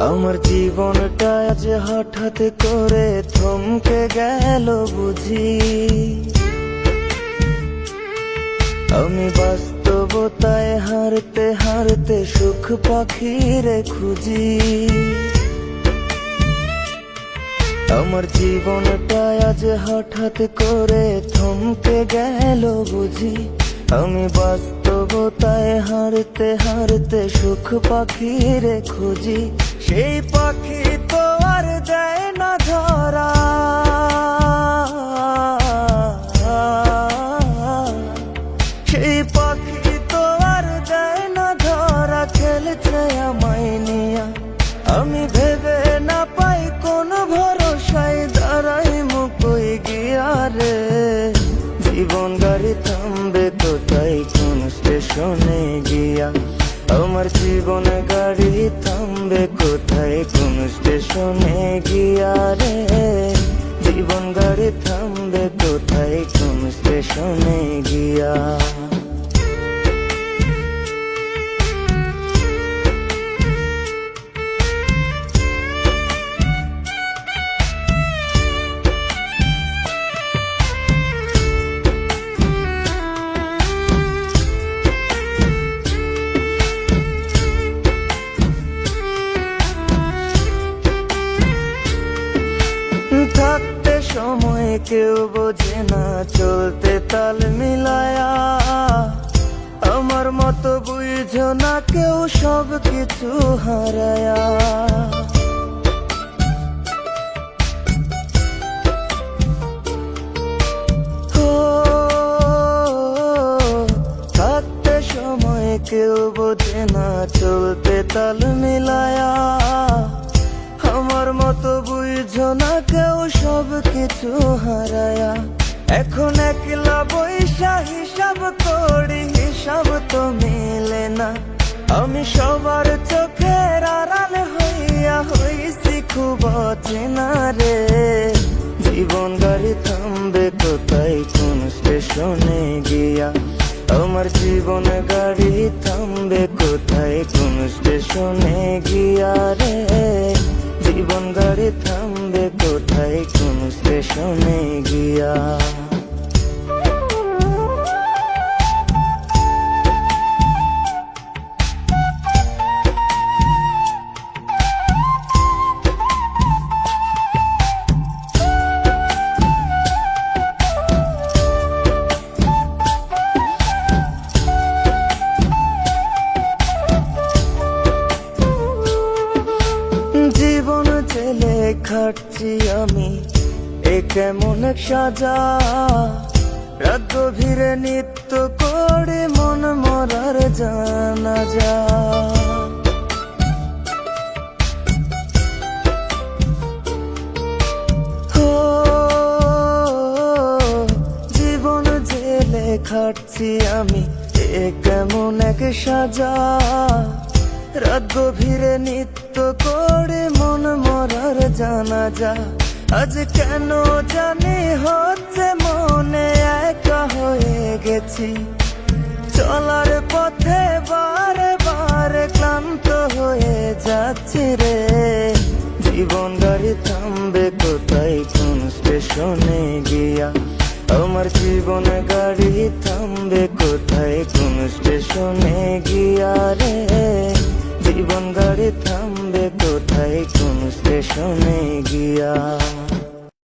আমার জীবনটা আজ হঠাৎ করে থমকে গেল বুঝি। আমি বাস্তবতায় হারতে হারতে সুখ পাখিরে খুঁজি। আমার জীবনটা আজ হঠাৎ করে থমকে গেল বুঝি। আমি বাস্তবতায় হারতে হারতে সুখ পাখিরে খুঁজি। সেই পাখি তো আর দেয় না ধরা, সেই পাখি তো আর দেয় না ধরা। খেলছে আমায় নিয়া, আমি ভেবে না পাই কোন ভরসায় দাঁড়াই মুকই গিয়া রে। জীবন গাড়ি থামবে কোথায় কোন স্টেশনে গিয়া। আমার জীবন গাড়ি থামবে কোথায় কোন স্টেশনে গিয়া রে। জীবন গাড়ি থামবে কোথায় কোন স্টেশনে গিয়া। থাকতে সময় কেউ বোঝে না, চলতে তাল মিলায়া। আমার মতো বুঝো না কেউ সব কিছু হারায়া। থাকতে সময় কেউ বোঝে না, চলতে তাল মিলায়া। আমার মতো বুঝো না কেউ সব কিছু হারায়া। এখন একলা বৈশা হিসাব করি, হিসাব তো মেলে না। আমি সবার চোখের আড়াল হইয়া হইছি খুব অচেনা রে। জীবন গাড়ি থামবে কোথায় কোন স্টেশনে গিয়া। আমার জীবন গাড়ি থামবে কোথায় কোন স্টেশনে গিয়া রে। জীবন গাড়ি থামবে কোথায় কোন স্টেশনে গিয়া। জীবন জেলে খাটছি আমি, এ কেমন এক সাজা। রাত গভীরে নিত্য করে মন মরার জানাজা। জীবন জেলে খাটছি আমি, এ কেমন এক সাজা। রাত গভীরে নিত্য করে মন মরার জানাজা। আজ কেন জানি হচ্ছে মনে একা হয়ে গেছি। চলার পথে বারে বারে ক্লান্ত হয়ে যাচ্ছি রে। জীবন গাড়ি থামবে কোথায় কোন স্টেশনে গিয়া। আমার জীবন গাড়ি থামবে কোথায় কোন স্টেশনে গিয়া রে। জীবন গাড়ি থামবে কোথায় কোন স্টেশনে গিয়া।